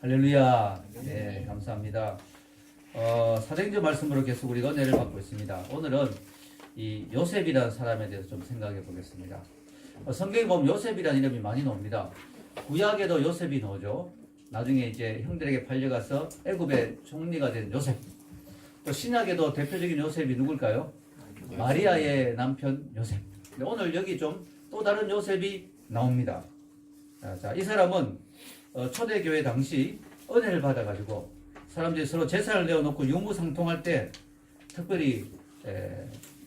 할렐루야. 네, 감사합니다. 사도행전 말씀으로 계속 우리가 은혜를 받고 있습니다. 오늘은 이 요셉이라는 사람에 대해서 좀 생각해 보겠습니다. 성경에 보면 요셉이라는 이름이 많이 나옵니다. 구약에도 요셉이 나오죠. 나중에 이제 형들에게 팔려가서 애굽의 총리가 된 요셉. 또 신약에도 대표적인 요셉이 누굴까요? 마리아의 남편 요셉. 오늘 여기 좀 또 다른 요셉이 나옵니다. 자, 이 사람은 초대교회 당시 은혜를 받아가지고 사람들이 서로 재산을 내어놓고 유무상통할 때 특별히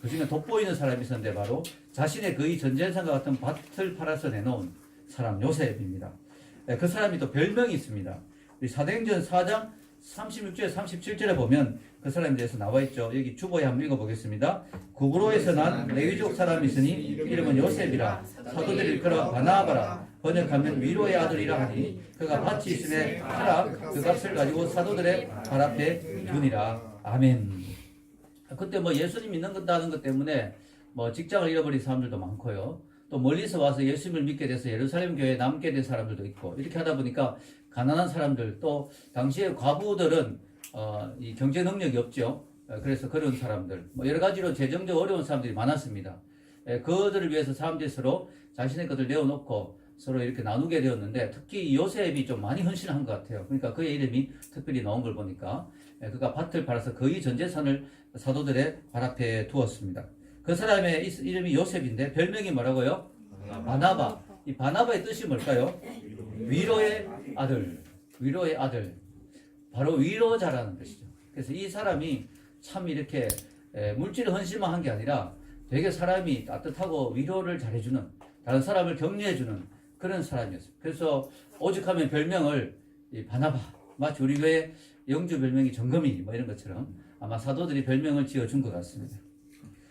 그 중에 돋보이는 사람이 있었는데 바로 자신의 거의 전 재산과 같은 밭을 팔아서 내놓은 사람 요셉입니다. 그 사람이 또 별명이 있습니다. 우리 사도행전 4장 36절 37절에 보면 그 사람에 대해서 나와 있죠. 여기 주보에 한번 읽어보겠습니다. 구브로에서 난 레위족 사람이 있으니 이름은 요셉이라 사도들이 일컬어 바나바라 번역하면 위로의 아들이라 하니 그가 밭이 있음에 팔아 그 값을 가지고 사도들의 발 앞에 두니라. 아멘. 그때 뭐 예수님 믿는다는 것 때문에 뭐 직장을 잃어버린 사람들도 많고요. 또 멀리서 와서 예수님을 믿게 돼서 예루살렘 교회에 남게 된 사람들도 있고, 이렇게 하다 보니까 가난한 사람들, 또 당시에 과부들은 이 경제 능력이 없죠. 그래서 그런 사람들, 뭐 여러 가지로 재정적 어려운 사람들이 많았습니다. 그들을 위해서 사람들이 서로 자신의 것을 내어놓고 서로 이렇게 나누게 되었는데, 특히 요셉이 좀 많이 헌신한 것 같아요. 그러니까 그의 이름이 특별히 나온 걸 보니까 그가 밭을 팔아서 거의 전 재산을 사도들의 발 앞에 두었습니다. 그 사람의 이름이 요셉인데 별명이 뭐라고요? 바나바. 이 바나바의 뜻이 뭘까요? 위로의 아들. 위로의 아들. 바로 위로자라는 뜻이죠. 그래서 이 사람이 참 이렇게 물질 헌신만 한 게 아니라 되게 사람이 따뜻하고 위로를 잘해주는, 다른 사람을 격려해주는 그런 사람이었습니다. 그래서 오죽하면 별명을 이 바나바, 마치 우리 교회 영주 별명이 정금이 뭐 이런 것처럼 아마 사도들이 별명을 지어준 것 같습니다.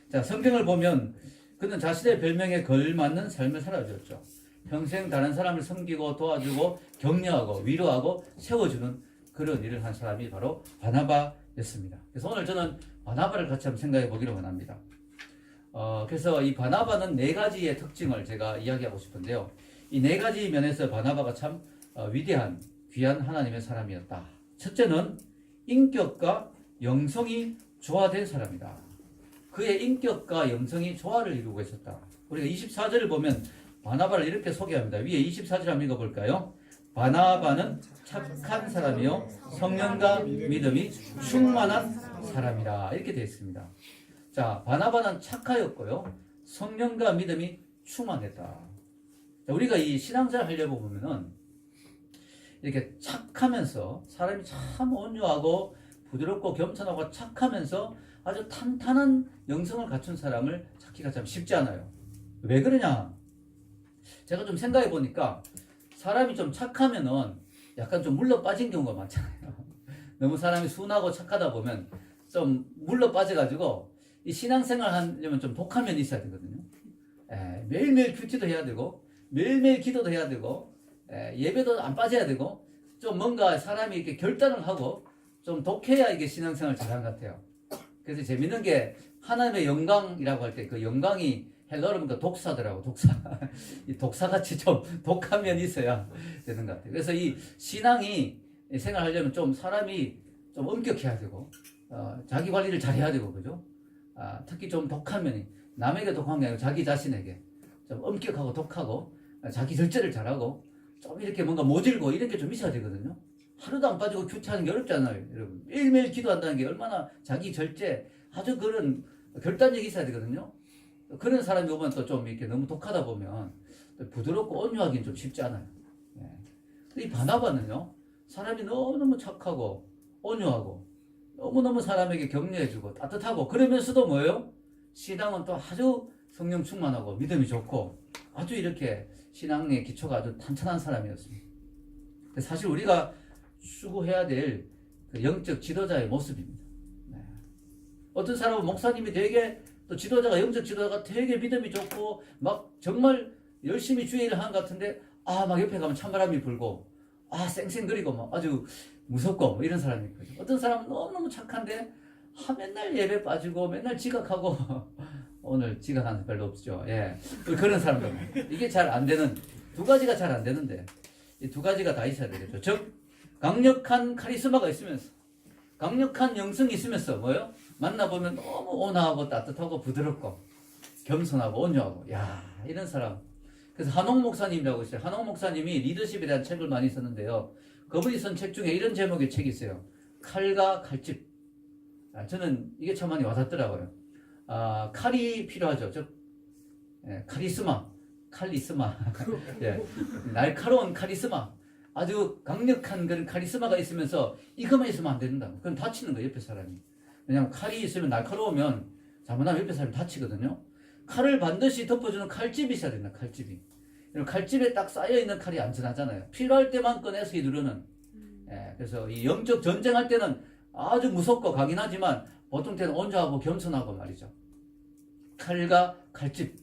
자, 성경을 보면 그는 자신의 별명에 걸맞는 삶을 살아줬죠. 평생 다른 사람을 섬기고 도와주고 격려하고 위로하고 세워주는 그런 일을 한 사람이 바로 바나바였습니다. 그래서 오늘 저는 바나바를 같이 한번 생각해 보기를 원합니다. 그래서 이 바나바는 네 가지의 특징을 제가 이야기하고 싶은데요. 이 네 가지 면에서 바나바가 참 위대한 귀한 하나님의 사람이었다. 첫째는 인격과 영성이 조화된 사람이다. 그의 인격과 영성이 조화를 이루고 있었다. 우리가 24절을 보면 바나바를 이렇게 소개합니다. 위에 24절 한번 읽어볼까요? 바나바는 착한 사람이요 성령과 믿음이 충만한 사람이라, 이렇게 되어 있습니다. 자, 바나바는 착하였고요 성령과 믿음이 충만했다. 자, 우리가 이 신앙생활 하려고 보면은 이렇게 착하면서 사람이 참 온유하고 부드럽고 겸손하고 착하면서 아주 탄탄한 영성을 갖춘 사람을 찾기가 참 쉽지 않아요. 왜 그러냐? 제가 좀 생각해 보니까 사람이 좀 착하면은 약간 좀 물러 빠진 경우가 많잖아요. 너무 사람이 순하고 착하다 보면 좀 물러 빠져가지고 이 신앙생활 하려면 좀 독한 면이 있어야 되거든요. 매일매일 큐티도 해야 되고 매일매일 기도도 해야 되고 예배도 안 빠져야 되고 좀 뭔가 사람이 이렇게 결단을 하고 좀 독해야 이게 신앙생활 잘하는 것 같아요. 그래서 재밌는 게 하나님의 영광이라고 할 때 그 영광이 헬러로 보니까 독사더라고, 독사. 이 독사같이 좀 독한 면이 있어야 되는 것 같아요. 그래서 이 신앙이 생활하려면 좀 사람이 좀 엄격해야 되고, 자기 관리를 잘 해야 되고, 그죠? 특히 좀 독한 면이, 남에게 독한 게 아니고 자기 자신에게 좀 엄격하고 독하고, 자기 절제를 잘하고, 좀 이렇게 뭔가 모질고 이런 게 좀 있어야 되거든요. 하루도 안 빠지고 큐티하는 게 어렵잖아요, 여러분. 매일매일 기도한다는 게 얼마나 자기 절제, 아주 그런 결단력이 있어야 되거든요. 그런 사람이 오면 또 좀 이렇게 너무 독하다 보면 부드럽고 온유하기는 좀 쉽지 않아요. 이 바나바는요, 사람이 너무너무 착하고 온유하고 너무너무 사람에게 격려해주고 따뜻하고, 그러면서도 뭐예요? 신앙은 또 아주 성령 충만하고 믿음이 좋고 아주 이렇게 신앙의 기초가 아주 탄탄한 사람이었습니다. 사실 우리가 추구해야 될 그 영적 지도자의 모습입니다. 어떤 사람은 목사님이 되게, 또 지도자가, 영적 지도자가 되게 믿음이 좋고 막 정말 열심히 주의 일을 하는 것 같은데 막 옆에 가면 찬바람이 불고 쌩쌩거리고 막 아주 무섭고 뭐 이런 사람이 있거든요. 어떤 사람은 너무너무 착한데 맨날 예배 빠지고 맨날 지각하고 오늘 지각하는 별로 없죠. 그런 사람들. 이게 잘 안 되는, 두 가지가 잘 안 되는데 이 두 가지가 다 있어야 되겠죠. 즉 강력한 카리스마가 있으면서, 강력한 영성이 있으면서 뭐요? 만나보면 너무 온화하고 따뜻하고 부드럽고 겸손하고 온유하고, 야, 이런 사람. 그래서 한옥 목사님이라고 있어요. 한옥 목사님이 리더십에 대한 책을 많이 썼는데요. 그분이 쓴 책 중에 이런 제목의 책이 있어요. 칼과 칼집. 저는 이게 참 많이 와닿더라고요. 칼이 필요하죠. 카리스마. 예. 날카로운 카리스마. 아주 강력한 그런 카리스마가 있으면서 이것만 있으면 안 된다. 그럼 다치는 거예요, 옆에 사람이. 왜냐하면 칼이 있으면 날카로우면 잘못하면 옆에 사람이 다치거든요. 칼을 반드시 덮어주는 칼집이 있어야 된다, 칼집이. 칼집에 딱 쌓여있는 칼이 안전하잖아요. 필요할 때만 꺼내서 누르는. 예, 그래서 이 영적 전쟁할 때는 아주 무섭고 강인하지만 보통 때는 온유하고 겸손하고 말이죠. 칼과 칼집.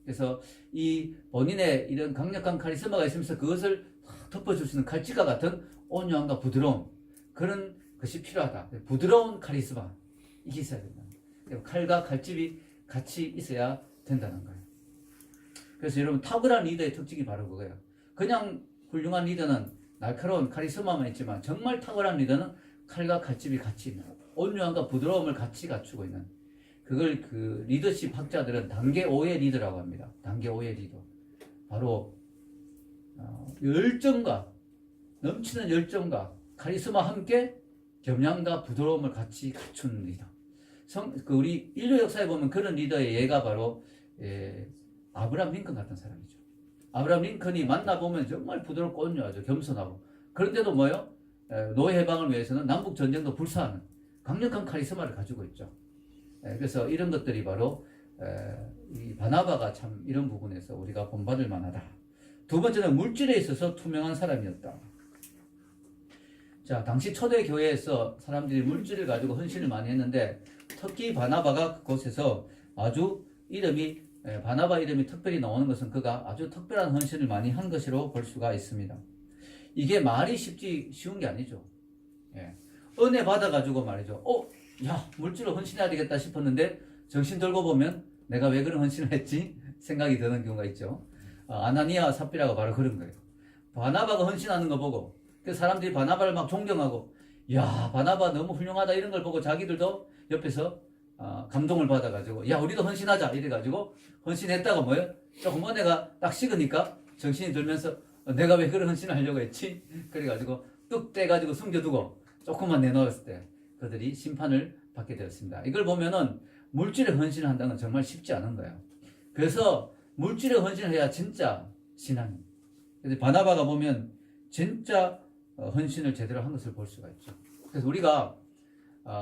그래서 이 본인의 이런 강력한 카리스마가 있으면서 그것을 덮어줄 수 있는 칼집과 같은 온유함과 부드러움. 그런 것이 필요하다. 부드러운 카리스마. 이게 있어야 된다. 칼과 칼집이 같이 있어야 된다는 거예요. 그래서 여러분 탁월한 리더의 특징이 바로 그거예요. 그냥 훌륭한 리더는 날카로운 카리스마만 있지만 정말 탁월한 리더는 칼과 칼집이 같이 있는, 온유함과 부드러움을 같이 갖추고 있는, 그걸 그 리더십 학자들은 단계 5의 리더라고 합니다. 단계 5의 리더. 바로 열정과, 넘치는 열정과 카리스마와 함께 겸양과 부드러움을 같이 갖춘 리더. 우리 인류 역사에 보면 그런 리더의 예가 바로 아브라함 링컨 같은 사람이죠. 아브라함 링컨이 만나보면 정말 부드럽고 온유하죠. 겸손하고. 그런데도 뭐요? 노예 해방을 위해서는 남북 전쟁도 불사하는 강력한 카리스마를 가지고 있죠. 그래서 이런 것들이 바로 이 바나바가 참 이런 부분에서 우리가 본받을 만하다. 두 번째는 물질에 있어서 투명한 사람이었다. 자, 당시 초대 교회에서 사람들이 물질을 가지고 헌신을 많이 했는데 특히 바나바가 그곳에서 아주 바나바 이름이 특별히 나오는 것은 그가 아주 특별한 헌신을 많이 한 것으로 볼 수가 있습니다. 이게 말이 쉬운 게 아니죠. 예. 은혜 받아가지고 말이죠. 야, 물질로 헌신해야 되겠다 싶었는데 정신 들고 보면 내가 왜 그런 헌신을 했지? 생각이 드는 경우가 있죠. 아나니아와 삽비라가 바로 그런 거예요. 바나바가 헌신하는 거 보고 그 사람들이 바나바를 막 존경하고, 야, 바나바 너무 훌륭하다 이런 걸 보고 자기들도 옆에서 감동을 받아가지고, 야, 우리도 헌신하자 이래가지고 헌신했다가 뭐예요? 조금 은혜가 딱 식으니까 정신이 들면서 내가 왜 그런 헌신을 하려고 했지? 그래가지고 뚝 떼가지고 숨겨두고 조금만 내놓았을 때 그들이 심판을 받게 되었습니다. 이걸 보면은 물질에 헌신을 한다는 건 정말 쉽지 않은 거예요. 그래서 물질에 헌신을 해야 진짜 신앙입니다. 그래서 바나바가 보면 진짜 헌신을 제대로 한 것을 볼 수가 있죠. 그래서 우리가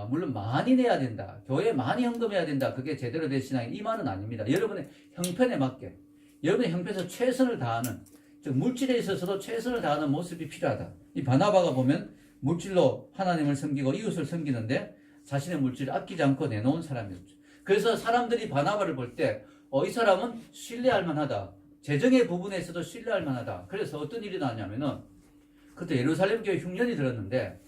물론 많이 내야 된다, 교회에 많이 헌금해야 된다, 그게 제대로 된 신앙이 이 말은 아닙니다. 여러분의 형편에 맞게, 여러분의 형편에서 최선을 다하는, 즉 물질에 있어서도 최선을 다하는 모습이 필요하다. 이 바나바가 보면 물질로 하나님을 섬기고 이웃을 섬기는데 자신의 물질을 아끼지 않고 내놓은 사람이었죠. 그래서 사람들이 바나바를 볼 때 이 사람은 신뢰할 만하다, 재정의 부분에서도 신뢰할 만하다. 그래서 어떤 일이 나왔냐면은 그때 예루살렘 교회 흉년이 들었는데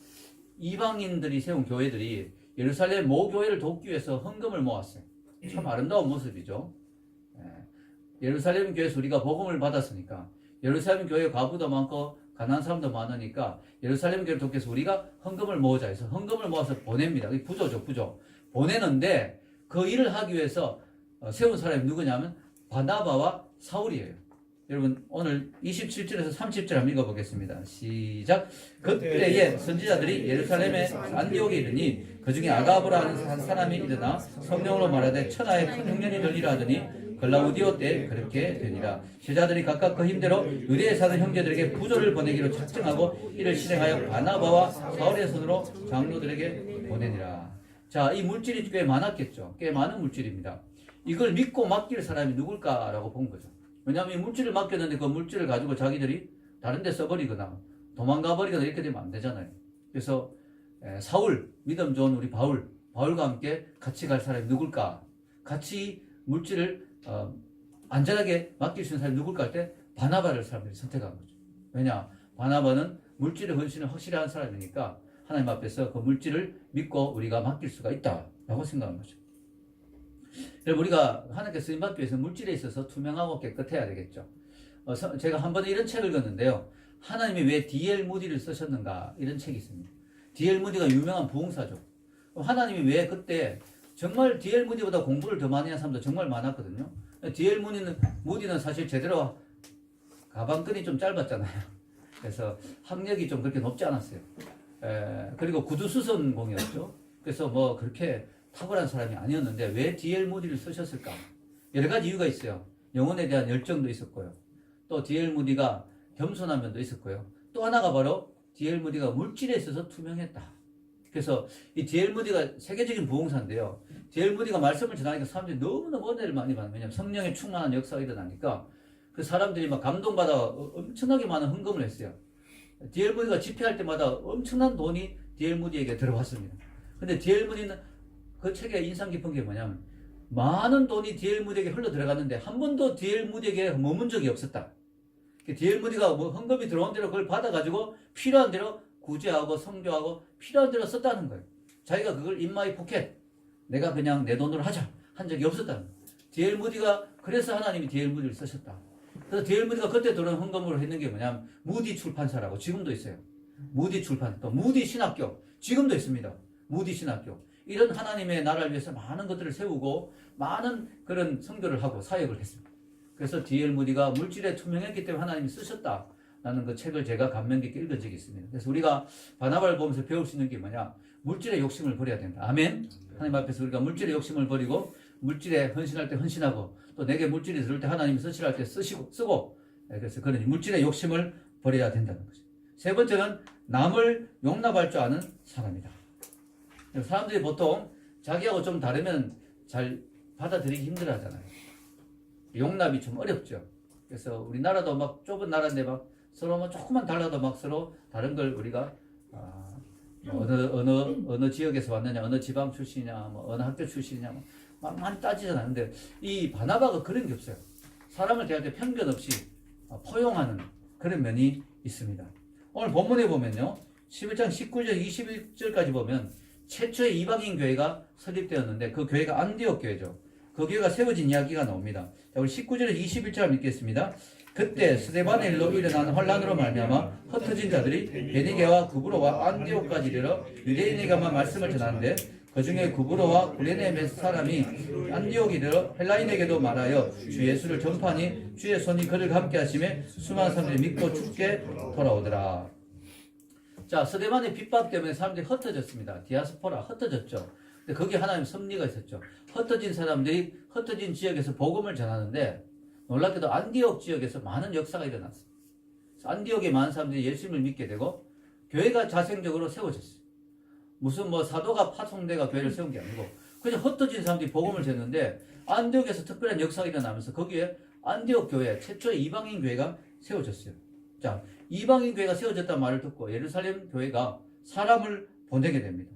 이방인들이 세운 교회들이 예루살렘 모교회를 돕기 위해서 헌금을 모았어요. 참 아름다운 모습이죠. 예루살렘 교회에서 우리가 복음을 받았으니까, 예루살렘 교회 과부도 많고 가난한 사람도 많으니까 예루살렘 교회를 돕기 위해서 우리가 헌금을 모으자 해서 헌금을 모아서 보냅니다. 이게 부조죠, 부조. 보내는데 그 일을 하기 위해서 세운 사람이 누구냐면 바나바와 사울이에요. 여러분 오늘 27절에서 30절 한번 읽어보겠습니다. 시작. 그때에 선지자들이 예루살렘에 안디옥에 이르니 그 중에 아가보라는 한 사람이 일어나 성령으로 말하되 천하에 큰 흉년이 들리라 하더니 글라우디오 때 그렇게 되니라. 제자들이 각각 그 힘대로 유대에 사는 형제들에게 부조를 보내기로 작정하고 이를 실행하여 바나바와 사울의 손으로 장로들에게 보내니라. 자, 이 물질이 꽤 많았겠죠. 꽤 많은 물질입니다. 이걸 믿고 맡길 사람이 누굴까라고 본 거죠. 왜냐하면 이 물질을 맡겼는데 그 물질을 가지고 자기들이 다른 데 써버리거나 도망가 버리거나 이렇게 되면 안 되잖아요. 그래서 사울, 믿음 좋은 우리 바울과 함께 같이 갈 사람이 누굴까? 같이 물질을 안전하게 맡길 수 있는 사람이 누굴까 할 때 바나바를 사람들이 선택한 거죠. 왜냐? 바나바는 물질의 헌신을 확실히 한 사람이니까 하나님 앞에서 그 물질을 믿고 우리가 맡길 수가 있다라고 생각한 거죠. 여러분, 우리가 하나님께 쓰임받기 위해서 물질에 있어서 투명하고 깨끗해야 되겠죠. 제가 한 번에 이런 책을 읽었는데요. 하나님이 왜 D.L. 무디를 쓰셨는가 이런 책이 있습니다. D.L. 무디가 유명한 부흥사죠. 하나님이 왜 그때 정말 D.L. 무디보다 공부를 더 많이 한 사람도 정말 많았거든요. D.L. 무디는 사실 제대로 가방끈이 좀 짧았잖아요. 그래서 학력이 좀 그렇게 높지 않았어요. 그리고 구두수선공이었죠. 그래서 뭐 그렇게 탁월한 사람이 아니었는데 왜 D.L. 무디를 쓰셨을까? 여러 가지 이유가 있어요. 영혼에 대한 열정도 있었고요. 또 D.L. 무디가 겸손한 면도 있었고요. 또 하나가 바로 D.L. 무디가 물질에 있어서 투명했다. 그래서 이 D.L. 무디가 세계적인 부흥사인데요. D.L. 무디가 말씀을 전하니까 사람들이 너무너무 은혜를 많이 받는, 왜냐하면 성령의 충만한 역사가 일어나니까 그 사람들이 막 감동받아 엄청나게 많은 헌금을 했어요. D.L. 무디가 집회할 때마다 엄청난 돈이 D.L. 무디에게 들어왔습니다. 근데 D.L. 무디는 그 책에 인상 깊은 게 뭐냐면 많은 돈이 D.L. 무디에게 흘러 들어갔는데 한 번도 D.L. 무디에게 머문 적이 없었다. D.L. 무디가 뭐 헌금이 들어온 대로 그걸 받아가지고 필요한 대로 구제하고 성교하고 필요한 대로 썼다는 거예요. 자기가 그걸 in my pocket, 내가 그냥 내 돈으로 하자 한 적이 없었다는 거예요. D.L. 무디가 그래서 하나님이 D.L. 무디를 쓰셨다. 그래서 D.L. 무디가 그때 들어온 헌금으로 했는 게 뭐냐면 무디 출판사라고 지금도 있어요. 무디 출판, 또 무디 신학교 지금도 있습니다. 무디 신학교. 이런 하나님의 나라를 위해서 많은 것들을 세우고 많은 그런 선교를 하고 사역을 했습니다. 그래서 D.L. 무디가 물질에 투명했기 때문에 하나님이 쓰셨다라는 그 책을 제가 감명 깊게 읽은 적이 있습니다. 그래서 우리가 바나바를 보면서 배울 수 있는 게 뭐냐? 물질의 욕심을 버려야 된다. 아멘. 하나님 앞에서 우리가 물질의 욕심을 버리고 물질에 헌신할 때 헌신하고 또 내게 물질이 들을 때 하나님이 쓰시라 할 때 쓰고 그래서 그러니 물질의 욕심을 버려야 된다는 거죠. 세 번째는 남을 용납할 줄 아는 사람이다. 사람들이 보통 자기하고 좀 다르면 잘 받아들이기 힘들어 하잖아요. 용납이 좀 어렵죠. 그래서 우리나라도 막 좁은 나라인데 막 서로 뭐 조금만 달라도 막 서로 다른 걸 우리가 어느 지역에서 왔느냐, 어느 지방 출신이냐, 뭐 어느 학교 출신이냐, 막 많이 따지잖아요. 근데 이 바나바가 그런 게 없어요. 사람을 대할 때 편견 없이 포용하는 그런 면이 있습니다. 오늘 본문에 보면요, 11장 19절, 21절까지 보면 최초의 이방인 교회가 설립되었는데 그 교회가 안디옥 교회죠. 그 교회가 세워진 이야기가 나옵니다. 자, 우리 19절에서 21절 읽겠습니다. 그때 스데반의 일로 일어난 혼란으로 말미암아 흩어진 자들이 베니게와 구브로와 안디옥까지 이르러 유대인에게만 말씀을 전하는데 그 중에 구브로와 구레네 몇 사람이 안디옥에 이르러 헬라인에게도 말하여 주 예수를 전파하니 주의 손이 그를 함께 하심에 수많은 사람들이 믿고 죽게 돌아오더라. 자, 스데반의 핍박 때문에 사람들이 흩어졌습니다. 디아스포라 흩어졌죠. 근데 거기에 하나님 섭리가 있었죠. 흩어진 사람들이 흩어진 지역에서 복음을 전하는데 놀랍게도 안디옥 지역에서 많은 역사가 일어났어요. 안디옥에 많은 사람들이 예수님을 믿게 되고 교회가 자생적으로 세워졌어요. 무슨 뭐 사도가 파송대가 교회를 세운 게 아니고 그냥 흩어진 사람들이 복음을 전했는데 안디옥에서 특별한 역사가 일어나면서 거기에 안디옥 교회 최초의 이방인 교회가 세워졌어요. 자, 이방인 교회가 세워졌다는 말을 듣고 예루살렘 교회가 사람을 보내게 됩니다.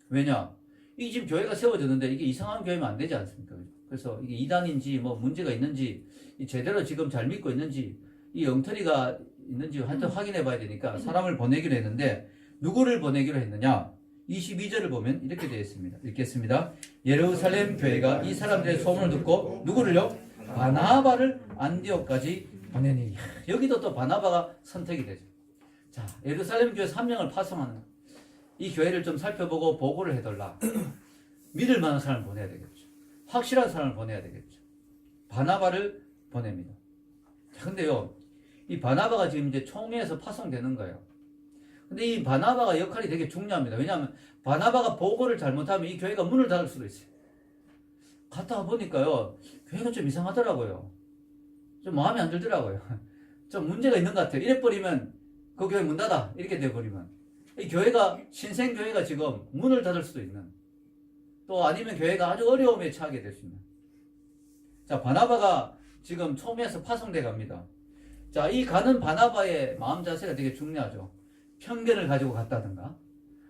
왜냐? 이 집 교회가 세워졌는데 이게 이상한 교회면 안 되지 않습니까? 그래서 이게 이단인지 뭐 문제가 있는지 제대로 지금 잘 믿고 있는지 이 엉터리가 있는지 하여튼 확인해 봐야 되니까 사람을 보내기로 했는데 누구를 보내기로 했느냐? 22절을 보면 이렇게 되어 있습니다. 읽겠습니다. 예루살렘 교회가 이 사람들의 소문을 듣고 누구를요? 바나바를 안디옥까지 보내니. 여기도 또 바나바가 선택이 되죠. 자, 예루살렘 교회 3명을 파송하는 이 교회를 좀 살펴보고 보고를 해달라. 믿을 만한 사람을 보내야 되겠죠. 확실한 사람을 보내야 되겠죠. 바나바를 보냅니다. 자, 근데요, 이 바나바가 지금 이제 총회에서 파송되는 거예요. 근데 이 바나바가 역할이 되게 중요합니다. 왜냐하면 바나바가 보고를 잘못하면 이 교회가 문을 닫을 수도 있어요. 갔다 보니까요, 교회가 좀 이상하더라고요. 좀 마음에 안 들더라고요. 좀 문제가 있는 것 같아요. 이래버리면 그 교회 문 닫아. 이렇게 돼버리면. 이 교회가, 신생교회가 지금 문을 닫을 수도 있는, 또 아니면 교회가 아주 어려움에 처하게 될 수 있는. 자, 바나바가 지금 총회에서 파송돼 갑니다. 자, 이 가는 바나바의 마음 자세가 되게 중요하죠. 편견을 가지고 갔다든가,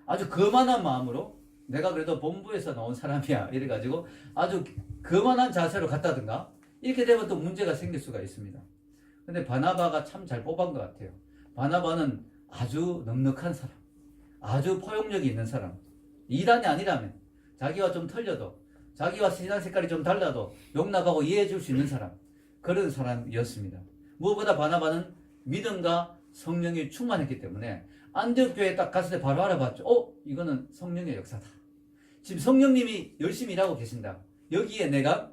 아주 거만한 마음으로, 내가 그래도 본부에서 나온 사람이야. 이래가지고 아주 거만한 자세로 갔다든가, 이렇게 되면 또 문제가 생길 수가 있습니다. 근데 바나바가 참 잘 뽑은 것 같아요. 바나바는 아주 넉넉한 사람, 아주 포용력이 있는 사람, 이단이 아니라면 자기와 좀 틀려도 자기와 신앙 색깔이 좀 달라도 용납하고 이해해 줄 수 있는 사람, 그런 사람이었습니다. 무엇보다 바나바는 믿음과 성령이 충만했기 때문에 안디옥 교회에 딱 갔을 때 바로 알아봤죠. 이거는 성령의 역사다. 지금 성령님이 열심히 일하고 계신다. 여기에 내가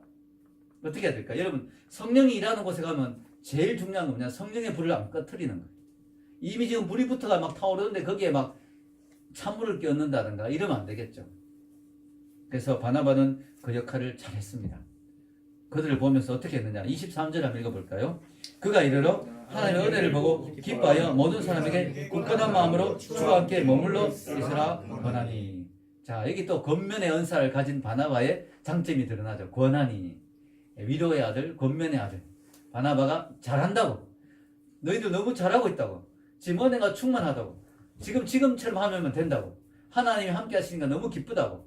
어떻게 해야 될까? 여러분, 성령이 일하는 곳에 가면 제일 중요한 건 뭐냐? 성령의 불을 안 꺼트리는 거예요. 이미 지금 불이 붙어가 막 타오르는데 거기에 막 찬물을 끼얹는다든가 이러면 안 되겠죠. 그래서 바나바는 그 역할을 잘했습니다. 그들을 보면서 어떻게 했느냐? 23절 한번 읽어볼까요? 그가 이르러 하나님의 은혜를 보고 기뻐하여 모든 사람에게 굳건한 마음으로 주와 함께 머물러 있으라 권하니. 자, 여기 또 권면의 은사를 가진 바나바의 장점이 드러나죠. 권하니. 위로의 아들, 권면의 아들. 바나바가 잘한다고. 너희들 너무 잘하고 있다고. 지금 은혜가 충만하다고. 지금처럼 하면 된다고. 하나님이 함께 하시니까 너무 기쁘다고.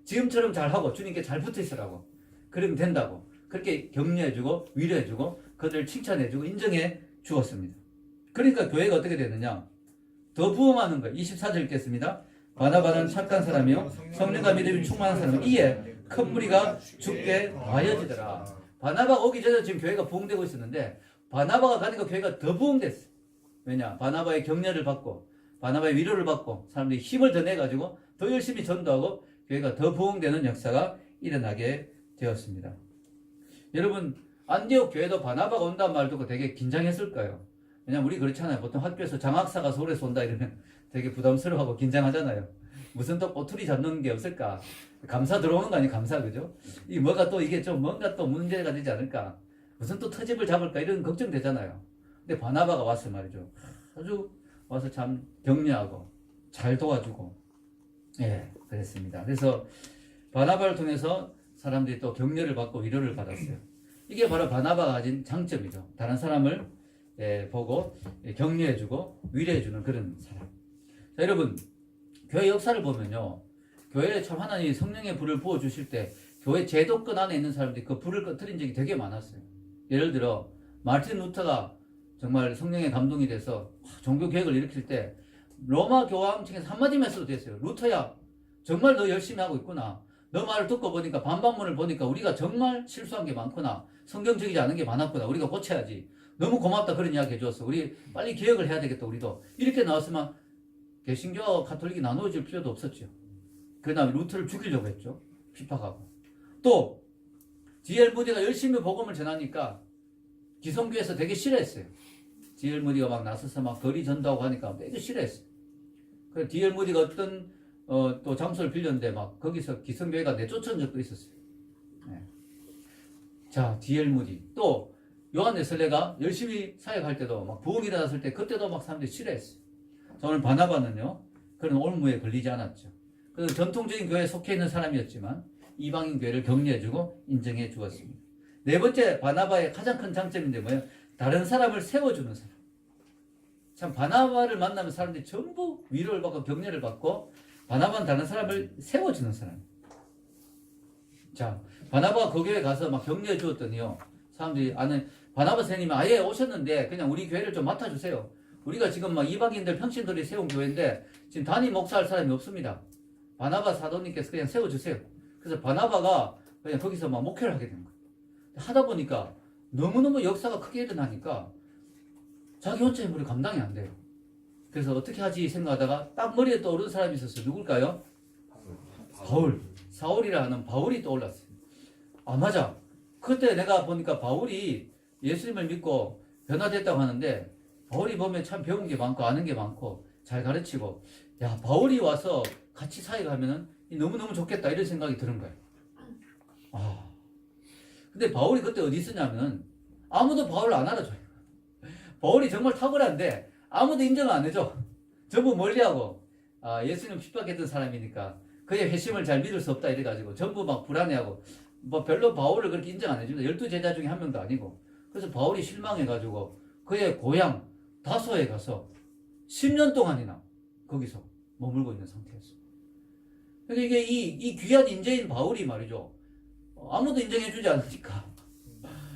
지금처럼 잘하고 주님께 잘 붙어 있으라고. 그러면 된다고. 그렇게 격려해주고 위로해주고 그들을 칭찬해주고 인정해 주었습니다. 그러니까 교회가 어떻게 되느냐? 더 부흥하는 거예요. 24절 읽겠습니다. 바나바는 착한 사람이요 성령과 믿음이 충만한 사람 이에 큰 무리가 죽게 하여지더라. 바나바가 오기 전에 지금 교회가 부흥되고 있었는데 바나바가 가니까 교회가 더 부흥됐어요. 왜냐? 바나바의 격려를 받고 바나바의 위로를 받고 사람들이 힘을 더 내가지고 더 열심히 전도하고 교회가 더 부흥되는 역사가 일어나게 되었습니다. 여러분, 안디옥 교회도 바나바가 온다는 말 듣고 되게 긴장했을 거예요. 왜냐면 우리 그렇잖아요. 보통 학교에서 장학사가 서울에서 온다 이러면 되게 부담스러워하고 긴장하잖아요. 무슨 또 꼬투리 잡는 게 없을까? 감사 들어오는 거 아니에요? 감사, 그죠? 이 뭐가 또 이게 좀 뭔가 또 문제가 되지 않을까? 무슨 또 터집을 잡을까? 이런 걱정되잖아요. 근데 바나바가 왔을 말이죠. 아주 와서 참 격려하고 잘 도와주고 예, 그랬습니다. 그래서 바나바를 통해서 사람들이 또 격려를 받고 위로를 받았어요. 이게 바로 바나바가 가진 장점이죠. 다른 사람을 보고 격려해주고 위로해주는 그런 사람. 자, 여러분, 교회 역사를 보면요, 교회에 참 하나님이 성령의 불을 부어주실 때 교회 제도권 안에 있는 사람들이 그 불을 꺼트린 적이 되게 많았어요. 예를 들어 마르틴 루터가 정말 성령의 감동이 돼서 종교 개혁을 일으킬 때 로마 교황 측에서 한마디만 써도 됐어요. 루터야, 정말 너 열심히 하고 있구나. 너 말을 듣고 보니까 반박문을 보니까 우리가 정말 실수한 게 많구나. 성경적이지 않은 게 많았구나. 우리가 고쳐야지. 너무 고맙다. 그런 이야기 해줬어. 우리 빨리 개혁을 해야 되겠다. 우리도. 이렇게 나왔으면 개신교와 가톨릭이 나누어질 필요도 없었죠. 그 다음에 루터를 죽이려고 했죠. 핍박하고. 또 D.L. 무디가 열심히 복음을 전하니까 기성교에서 되게 싫어했어요. D.L. 무디가 막 나서서 막 거리 전도하고 하니까 되게 싫어했어요. 그래서 D.L. 무디가 어떤 또 장소를 빌렸는데 막 거기서 기성교회가 내쫓은 적도 있었어요. 네. 자, D.L. 무디. 또 요한 웨슬레가 열심히 사역할 때도 막 부흥이 일어났을 때 그때도 막 사람들이 싫어했어요. 자, 오늘 바나바는요 그런 올무에 걸리지 않았죠. 그래서 전통적인 교회에 속해 있는 사람이었지만 이방인 교회를 격려해주고 인정해 주었습니다. 네 번째 바나바의 가장 큰 장점인데 뭐예요? 다른 사람을 세워주는 사람. 참 바나바를 만나면 사람들이 전부 위로를 받고 격려를 받고 바나바는 다른 사람을 세워주는 사람. 자, 바나바가 그 교회 가서 막 격려해 주었더니요 사람들이 아는 바나바 선생님이 아예 오셨는데 그냥 우리 교회를 좀 맡아주세요. 우리가 지금 막 이방인들 평신들이 세운 교회인데 지금 단임 목사할 사람이 없습니다. 바나바 사도님께서 그냥 세워주세요. 그래서 바나바가 그냥 거기서 막 목회를 하게 된 거예요. 하다 보니까 너무너무 역사가 크게 일어나니까 자기 혼자의 물이 감당이 안 돼요. 그래서 어떻게 하지 생각하다가 딱 머리에 떠오른 사람이 있었어요. 누굴까요? 바울. 사울이라 하는 바울이 떠올랐어요. 아, 맞아. 그때 내가 보니까 바울이 예수님을 믿고 변화됐다고 하는데 바울이 보면 참 배운 게 많고 아는 게 많고 잘 가르치고 야, 바울이 와서 같이 사역하면은 너무너무 좋겠다 이런 생각이 드는 거예요. 아, 근데 바울이 그때 어디 있었냐면 아무도 바울을 안 알아줘요. 바울이 정말 탁월한데 아무도 인정을 안 해줘. 전부 멀리하고 예수님 핍박했던 사람이니까 그의 회심을 잘 믿을 수 없다 이래가지고 전부 막 불안해하고 뭐 별로 바울을 그렇게 인정 안 해줍니다. 12제자 중에 한 명도 아니고. 그래서 바울이 실망해가지고 그의 고향 다소에 가서 10년 동안이나 거기서 머물고 있는 상태였어요. 그러니까 이게 이 귀한 인재인 바울이 말이죠. 아무도 인정해주지 않으니까.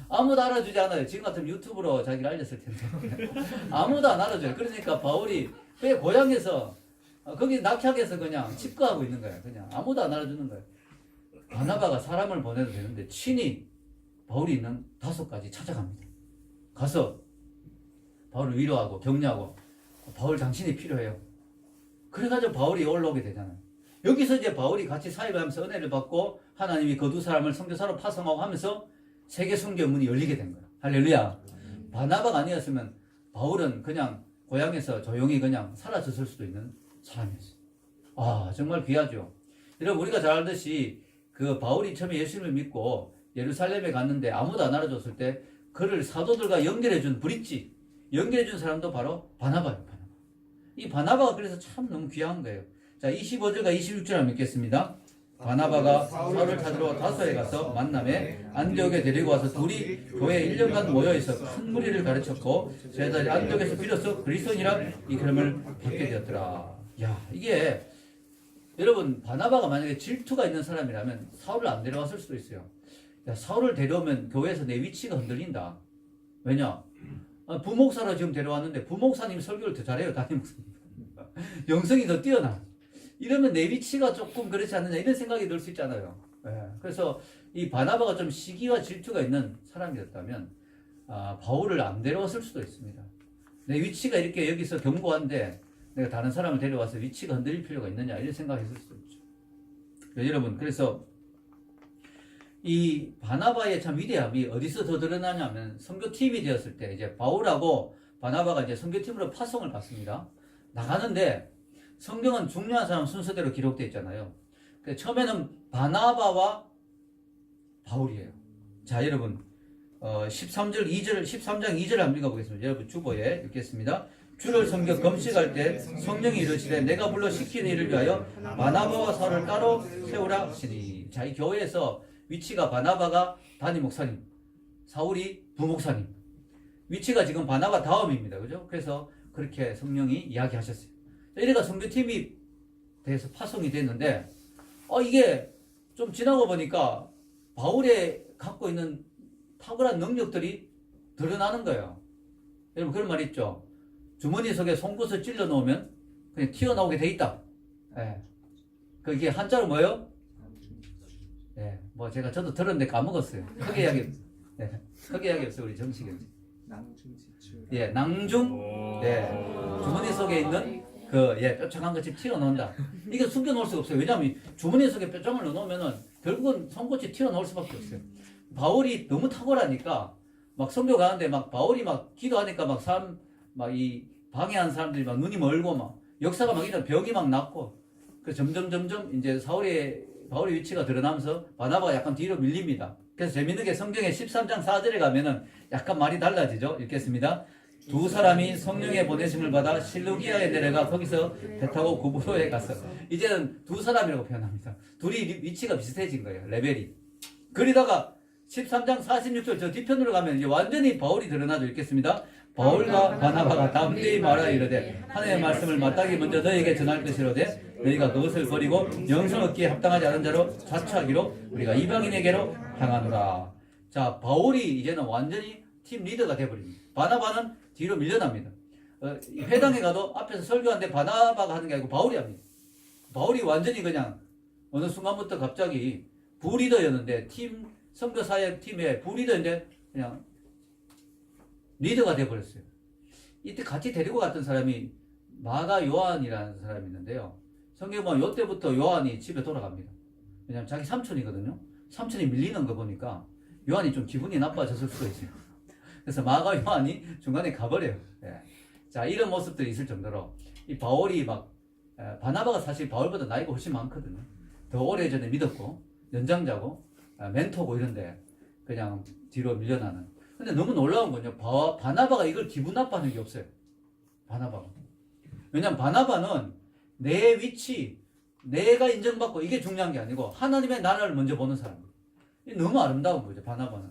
아무도 알아주지 않아요. 지금 같으면 유튜브로 자기를 알렸을 텐데. 아무도 안 알아줘요. 그러니까 바울이 그의 고향에서 거기 낙향에서 그냥 칩거하고 있는 거예요. 그냥 아무도 안 알아주는 거예요. 바나바가 사람을 보내도 되는데 친히 바울이 있는 다소까지 찾아갑니다. 가서 바울을 위로하고 격려하고 바울 당신이 필요해요. 그래가지고 바울이 올라오게 되잖아요. 여기서 이제 바울이 같이 사역하면서 은혜를 받고 하나님이 그 두 사람을 선교사로 파송하고 하면서 세계 선교 문이 열리게 된 거예요. 할렐루야. 바나바가 아니었으면 바울은 그냥 고향에서 조용히 그냥 사라졌을 수도 있는 사람이었어요. 아, 정말 귀하죠. 여러분, 우리가 잘 알듯이 그 바울이 처음에 예수님을 믿고 예루살렘에 갔는데 아무도 안 알아줬을 때 그를 사도들과 연결해준 브릿지, 연결해준 사람도 바로 바나바예요. 바나바. 이 바나바가 그래서 참 너무 귀한 거예요. 자, 25절과 26절 한번 읽겠습니다. 바나바가 사울을 찾으러 다소에 가서 만남에 안디옥에 데리고 와서 둘이 교회에 1년간 모여있어 큰 무리를 가르쳤고 제자들이 안디옥에서 비로소 그리스도인이라 이 이름을 받게 되었더라. 야, 이게 여러분, 바나바가 만약에 질투가 있는 사람이라면 사울을 안 데려왔을 수도 있어요. 야, 사울을 데려오면 교회에서 내 위치가 흔들린다. 왜냐? 부목사로 지금 데려왔는데 부목사님 설교를 더 잘해요. 담임 목사님. 영성이 더 뛰어나. 이러면 내 위치가 조금 그렇지 않느냐 이런 생각이 들 수 있잖아요. 그래서 이 바나바가 좀 시기와 질투가 있는 사람이었다면 바울을 안 데려왔을 수도 있습니다. 내 위치가 이렇게 여기서 견고한데 내가 다른 사람을 데려와서 위치가 흔들릴 필요가 있느냐 이런 생각이 있을 수도 있죠. 여러분, 그래서 이 바나바의 참 위대함이 어디서 더 드러나냐면 선교팀이 되었을 때 이제 바울하고 바나바가 이제 선교팀으로 파송을 받습니다. 나가는데 성경은 중요한 사람 순서대로 기록되어 있잖아요. 처음에는 바나바와 바울이에요. 자, 여러분, 13장 2절 한번 읽어보겠습니다. 여러분 주보에 읽겠습니다. 주를 섬겨 금식할 때 성령이 이르시되 내가 불러 시키는 일을 위하여 바나바와 사울을 따로 세우라 하시니. 자, 이 교회에서 위치가 바나바가 담임 목사님, 사울이 부목사님. 위치가 지금 바나바 다음입니다. 그죠? 그래서 그렇게 성령이 이야기하셨어요. 이래가 선교팀이 돼서 파송이 됐는데, 이게 좀 지나고 보니까 바울의 갖고 있는 탁월한 능력들이 드러나는 거예요. 여러분, 그런 말 있죠? 주머니 속에 송곳을 찔러 놓으면 그냥 튀어나오게 돼 있다. 예. 그게 한자로 뭐예요? 예. 뭐 저도 들었는데 까먹었어요. 크게 이야기, 크게 이야기 없어요. 우리 정식이. 낭중지출. 예, 낭중. 예. 주머니 속에 있는 뾰족한 것이 튀어나온다. 이게 숨겨놓을 수가 없어요. 왜냐하면 주머니 속에 뾰족을 넣어놓으면은 결국은 송곳이 튀어나올 수밖에 없어요. 바울이 너무 탁월하니까 막 선교 가는데 막 바울이 막 기도하니까 막 이 방해한 사람들이 막 눈이 멀고 막 역사가 막 이런 벽이 막 났고 그 점점 이제 바울의 위치가 드러나면서 바나바가 약간 뒤로 밀립니다. 그래서 재밌는 게 성경의 13장 4절에 가면은 약간 말이 달라지죠. 읽겠습니다. 두 사람이 성령의 보내심을 받아 실루기아에 내려가 거기서 배 타고 구브로에 갔어. 이제는 두 사람이라고 표현합니다. 둘이 위치가 비슷해진 거예요. 레벨이. 그러다가 13장 46절 저 뒤편으로 가면 이제 완전히 바울이 드러나죠. 읽겠습니다. 바울과 바나바가 담대히 말하여 이르되 하나님의 말씀을 마땅히 먼저 너희에게 전할 것이로되 너희가 그것을 버리고 영성 얻기에 합당하지 않은 자로 자처하기로 우리가 이방인에게로 향하노라. 자, 바울이 이제는 완전히 팀 리더가 되어버립니다. 바나바는 뒤로 밀려납니다. 회당에 가도 앞에서 설교하는데 바나바가 하는 게 아니고 바울이 합니다. 바울이 완전히 그냥 어느 순간부터 갑자기 부리더였는데 선교사역 팀의 부리더인데 그냥 리더가 되어버렸어요. 이때 같이 데리고 갔던 사람이 마가 요한이라는 사람이 있는데요. 성경 보면 이때부터 요한이 집에 돌아갑니다. 왜냐하면 자기 삼촌이거든요. 삼촌이 밀리는 거 보니까 요한이 좀 기분이 나빠졌을 수도 있어요. 그래서 마가 요한이 중간에 가버려요. 예. 자, 이런 모습들이 있을 정도로 이 바울이 바나바가 사실 바울보다 나이가 훨씬 많거든요. 더 오래전에 믿었고 연장자고 멘토고 이런데 그냥 뒤로 밀려나는. 근데 너무 놀라운 건요. 바나바가 이걸 기분 나빠하는 게 없어요. 바나바가. 왜냐면 바나바는 내 위치, 내가 인정받고 이게 중요한 게 아니고 하나님의 나라를 먼저 보는 사람이에요. 너무 아름다운 거죠. 바나바는.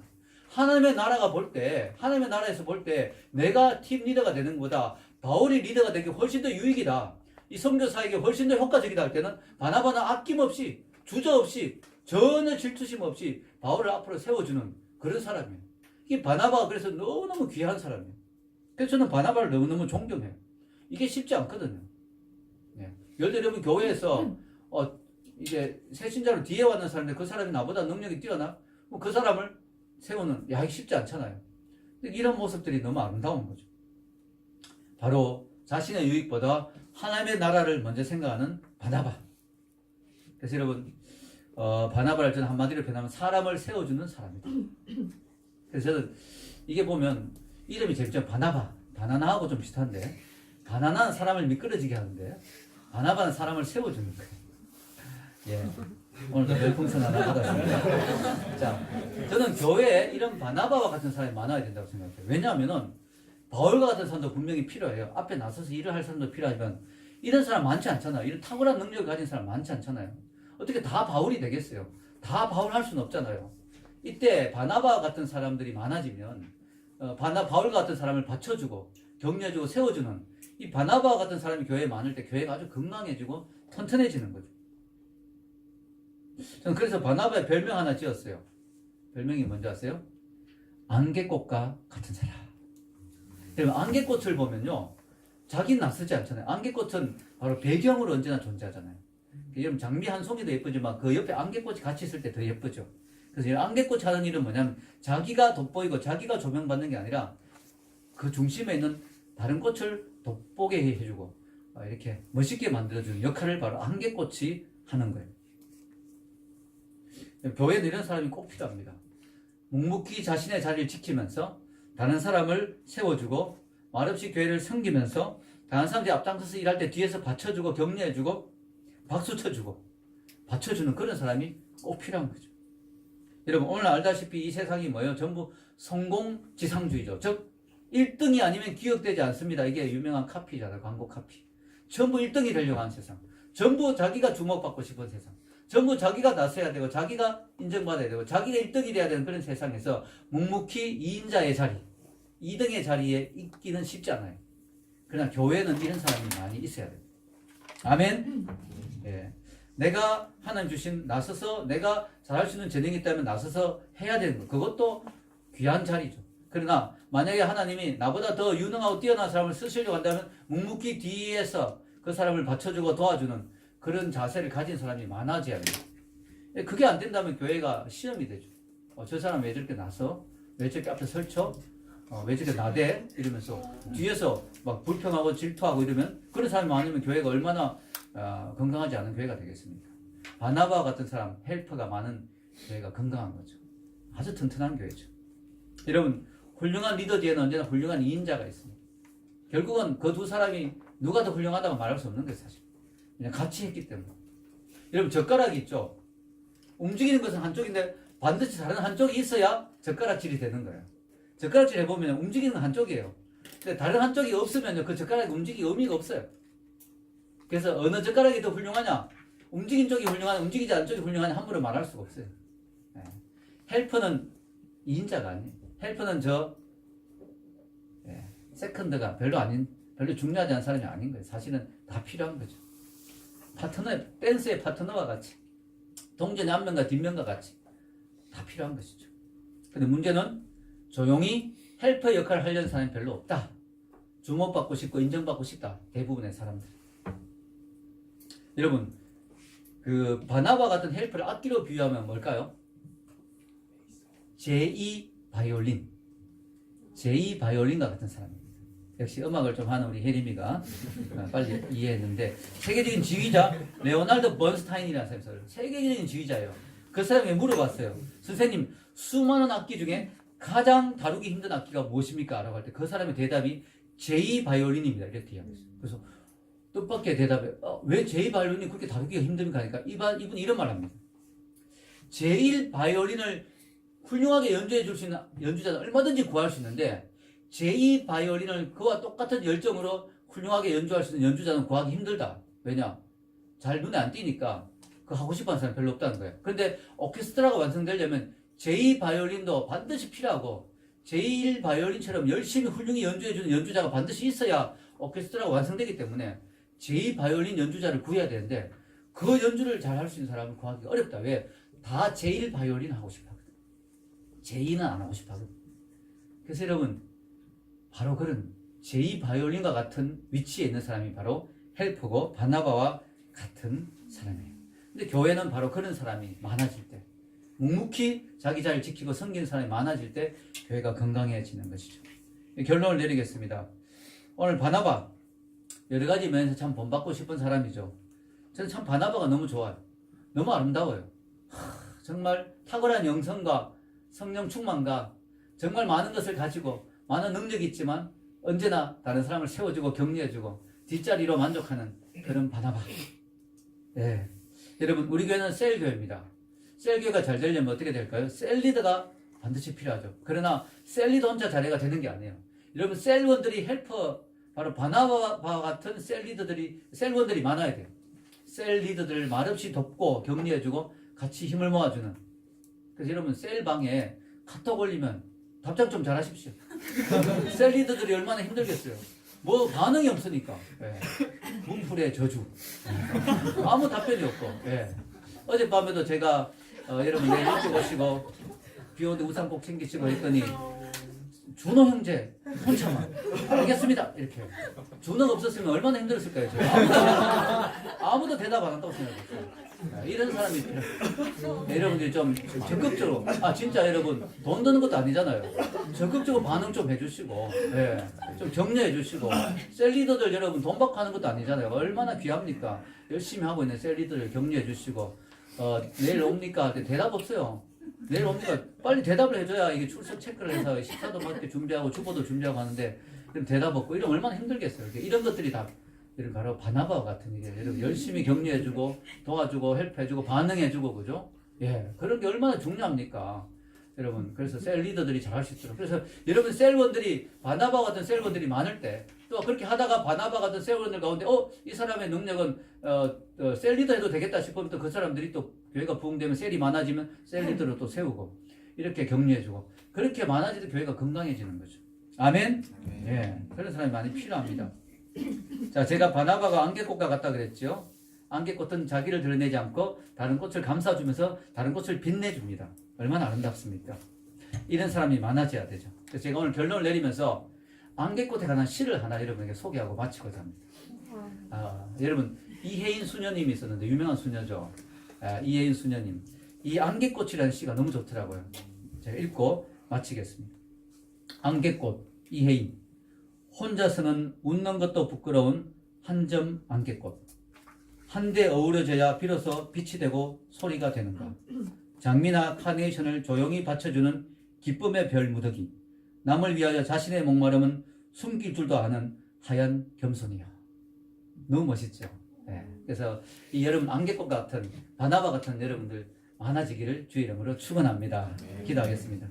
하나님의 나라가 볼 때, 하나님의 나라에서 볼 때 내가 팀 리더가 되는 것보다 바울이 리더가 되기 훨씬 더 유익이다. 이 선교사에게 훨씬 더 효과적이다 할 때는 바나바는 아낌없이, 주저없이, 전혀 질투심 없이 바울을 앞으로 세워주는 그런 사람이에요. 이 바나바가 그래서 너무너무 귀한 사람이에요. 그래서 저는 바나바를 너무너무 존경해요. 이게 쉽지 않거든요. 네. 예를 들어 여러분 교회에서 이제 새신자로 뒤에 왔는 사람인데 그 사람이 나보다 능력이 뛰어나? 그 사람을 세우는, 이게 쉽지 않잖아요. 이런 모습들이 너무 아름다운 거죠. 바로 자신의 유익보다 하나님의 나라를 먼저 생각하는 바나바. 그래서 여러분 바나바를 저는 한마디로 표현하면 사람을 세워주는 사람이다. 그래서 저는 이게 보면 이름이 재밌죠. 바나바. 바나나하고 좀 비슷한데 바나나는 사람을 미끄러지게 하는데 바나바는 사람을 세워주는 거예요. 예. 오늘도 별풍선 하나 받았습니다. 자, 저는 교회에 이런 바나바와 같은 사람이 많아야 된다고 생각해요. 왜냐하면은 바울과 같은 사람도 분명히 필요해요. 앞에 나서서 일을 할 사람도 필요하지만 이런 사람 많지 않잖아요. 이런 탁월한 능력을 가진 사람 많지 않잖아요. 어떻게 다 바울이 되겠어요? 다 바울 할 수는 없잖아요. 이때 바나바 같은 사람들이 많아지면 바울 같은 사람을 받쳐주고 격려해주고 세워주는 이 바나바 같은 사람이 교회에 많을 때 교회가 아주 건강해지고 튼튼해지는 거죠. 저는 그래서 바나바의 별명 하나 지었어요. 별명이 뭔지 아세요? 안개꽃과 같은 사람. 여러분 안개꽃을 보면요 자기는 낯설지 않잖아요. 안개꽃은 바로 배경으로 언제나 존재하잖아요. 여러분 장미 한 송이도 예쁘지만 그 옆에 안개꽃이 같이 있을 때 더 예쁘죠. 그래서 이 안개꽃이 하는 일은 뭐냐면 자기가 돋보이고 자기가 조명받는 게 아니라 그 중심에 있는 다른 꽃을 돋보게 해주고 이렇게 멋있게 만들어주는 역할을 바로 안개꽃이 하는 거예요. 교회는 이런 사람이 꼭 필요합니다. 묵묵히 자신의 자리를 지키면서 다른 사람을 세워주고 말없이 교회를 섬기면서 다른 사람들이 앞장서서 일할 때 뒤에서 받쳐주고 격려해주고 박수 쳐주고 받쳐주는 그런 사람이 꼭 필요한 거죠. 여러분 오늘 알다시피 이 세상이 뭐예요? 전부 성공지상주의죠. 즉 1등이 아니면 기억되지 않습니다. 이게 유명한 카피잖아요. 광고 카피. 전부 1등이 되려고 하는 세상. 전부 자기가 주목받고 싶은 세상. 전부 자기가 나서야 되고 자기가 인정받아야 되고 자기가 1등이 돼야 되는 그런 세상에서 묵묵히 2인자의 자리 2등의 자리에 있기는 쉽지 않아요. 그러나 교회는 이런 사람이 많이 있어야 돼요. 아멘. 예. 내가 하나님 주신 나서서 내가 잘할 수 있는 재능이 있다면 나서서 해야 되는 거. 그것도 귀한 자리죠. 그러나 만약에 하나님이 나보다 더 유능하고 뛰어난 사람을 쓰시려고 한다면 묵묵히 뒤에서 그 사람을 받쳐주고 도와주는 그런 자세를 가진 사람이 많아져야 돼요. 그게 안 된다면 교회가 시험이 되죠. 저 사람 왜 저렇게 나서? 왜 저렇게 앞에 설쳐? 왜 저렇게 나대? 이러면서 뒤에서 막 불평하고 질투하고 이러면 그런 사람이 많으면 교회가 얼마나 건강하지 않은 교회가 되겠습니까? 바나바 같은 사람, 헬퍼가 많은 교회가 건강한 거죠. 아주 튼튼한 교회죠. 여러분 훌륭한 리더 뒤에는 언제나 훌륭한 2인자가 있습니다. 결국은 그 두 사람이 누가 더 훌륭하다고 말할 수 없는 거예요. 사실 그냥 같이 했기 때문에. 여러분 젓가락이 있죠. 움직이는 것은 한쪽인데 반드시 다른 한쪽이 있어야 젓가락질이 되는 거예요. 젓가락질 해보면 움직이는 건 한쪽이에요. 근데 다른 한쪽이 없으면요 그 젓가락이 움직이기 의미가 없어요. 그래서 어느 젓가락이 더 훌륭하냐, 움직인 쪽이 훌륭하냐 움직이지 않은 쪽이 훌륭하냐 함부로 말할 수가 없어요. 네. 헬퍼는 2인자가 아니에요. 헬퍼는 세컨드가 별로 중요하지 않은 사람이 아닌 거예요. 사실은 다 필요한 거죠. 파트너, 댄스의 파트너와 같이, 동전의 앞면과 뒷면과 같이 다 필요한 것이죠. 근데 문제는 조용히 헬퍼 역할을 하려는 사람이 별로 없다. 주목받고 싶고 인정받고 싶다. 대부분의 사람들. 여러분, 그 바나바 같은 헬퍼를 악기로 비유하면 뭘까요? 제2 바이올린. 제2 바이올린과 같은 사람입니다. 역시 음악을 좀 하는 우리 혜림이가 빨리 이해했는데 세계적인 지휘자 레오나르도 번스타인이라는 사람이 있어요. 세계적인 지휘자예요. 그 사람에게 물어봤어요. 선생님 수많은 악기 중에 가장 다루기 힘든 악기가 무엇입니까? 라고 할 때 그 사람의 대답이 제2 바이올린입니다. 이렇게 이야기했어요. 그래서 뜻밖의 대답에 왜 제2 바이올린이 그렇게 다루기가 힘듭니까? 하니까 이분이 이런 말을 합니다. 제1 바이올린을 훌륭하게 연주해 줄 수 있는 연주자는 얼마든지 구할 수 있는데 제2 바이올린을 그와 똑같은 열정으로 훌륭하게 연주할 수 있는 연주자는 구하기 힘들다. 왜냐? 잘 눈에 안 띄니까 그 하고 싶어하는 사람이 별로 없다는 거예요. 그런데 오케스트라가 완성되려면 제2 바이올린도 반드시 필요하고 제1 바이올린처럼 열심히 훌륭히 연주해주는 연주자가 반드시 있어야 오케스트라가 완성되기 때문에 제2 바이올린 연주자를 구해야 되는데 그 연주를 잘 할 수 있는 사람을 구하기가 어렵다. 왜? 다 제1 바이올린 하고 싶어 하거든. 제2는 안 하고 싶어 하거든. 그래서 여러분 바로 그런 제2 바이올린과 같은 위치에 있는 사람이 바로 헬퍼고 바나바와 같은 사람이에요. 근데 교회는 바로 그런 사람이 많아질 때 묵묵히 자기 자리를 지키고 섬기는 사람이 많아질 때 교회가 건강해지는 것이죠. 결론을 내리겠습니다. 오늘 바나바 여러 가지 면에서 참 본받고 싶은 사람이죠. 저는 참 바나바가 너무 좋아요. 너무 아름다워요. 정말 탁월한 영성과 성령 충만과 정말 많은 것을 가지고 많은 능력이 있지만 언제나 다른 사람을 세워주고 격려해주고 뒷자리로 만족하는 그런 바나바. 예. 여러분, 우리 교회는 셀교회입니다. 셀교회가 잘 되려면 어떻게 될까요? 셀리더가 반드시 필요하죠. 그러나 셀리더 혼자 자리가 되는 게 아니에요. 여러분, 셀원들이 헬퍼, 바로 바나바와 같은 셀원들이 많아야 돼요. 셀리더들을 말없이 돕고 격려해주고 같이 힘을 모아주는. 그래서 여러분, 셀방에 카톡 올리면 답장 좀 잘하십시오. 셀리더들이 얼마나 힘들겠어요. 뭐 반응이 없으니까. 예. 문풀의 저주. 아무 답변이 없고. 예. 어젯밤에도 제가 여러분 내일 일찍 오시고 비 오는데 우산 꼭 챙기시고 했더니 준호 형제 혼자만 알겠습니다 이렇게. 준호가 없었으면 얼마나 힘들었을까요? 아무도 대답 안 한다고 생각했어요. 이런 사람이 필요해요. 여러분들이 좀 적극적으로, 진짜 여러분 돈 드는 것도 아니잖아요. 적극적으로 반응 좀 해주시고, 예, 좀 격려해 주시고. 셀리더들 여러분 돈 받고 하는 것도 아니잖아요. 얼마나 귀합니까? 열심히 하고 있는 셀리더를 격려해 주시고. 내일 옵니까? 대답 없어요. 내일 옵니까? 빨리 대답을 해줘야 이게 출석 체크를 해서 식사도 먹게 준비하고 주보도 준비하고 하는데 그럼 대답 없고 이러면 얼마나 힘들겠어요. 이런 것들이 다 이런 바로 바나바와 같은 일이에요. 여러분 열심히 격려해주고 도와주고 헬프해주고 반응해주고 그죠? 예, 그런 게 얼마나 중요합니까? 여러분 그래서 셀 리더들이 잘할 수 있도록. 그래서 여러분 셀원들이 바나바 같은 셀원들이 많을 때 또 그렇게 하다가 바나바 같은 셀원들 가운데 이 사람의 능력은 셀 리더 해도 되겠다 싶으면 또 그 사람들이 또 교회가 부흥되면 셀이 많아지면 셀 리더로 또 세우고 이렇게 격려해주고 그렇게 많아지도 교회가 건강해지는 거죠. 아멘? 예, 그런 사람이 많이 필요합니다. 자, 제가 바나바가 안개꽃과 같다 그랬죠. 안개꽃은 자기를 드러내지 않고 다른 꽃을 감싸주면서 다른 꽃을 빛내줍니다. 얼마나 아름답습니까? 이런 사람이 많아져야 되죠. 그래서 제가 오늘 결론을 내리면서 안개꽃에 관한 시를 하나 여러분에게 소개하고 마치고자 합니다. 여러분 이혜인 수녀님이 있었는데 유명한 수녀죠. 이혜인 수녀님. 이 안개꽃이라는 시가 너무 좋더라고요. 제가 읽고 마치겠습니다. 안개꽃 이혜인. 혼자서는 웃는 것도 부끄러운 한 점 안개꽃. 한데 어우러져야 비로소 빛이 되고 소리가 되는가. 장미나 카네이션을 조용히 받쳐주는 기쁨의 별 무더기. 남을 위하여 자신의 목마름은 숨길 줄도 아는 하얀 겸손이야. 너무 멋있죠. 네. 그래서 이 여러분 안개꽃 같은 바나바 같은 여러분들 많아지기를 주의 이름으로 축원합니다. 기도하겠습니다.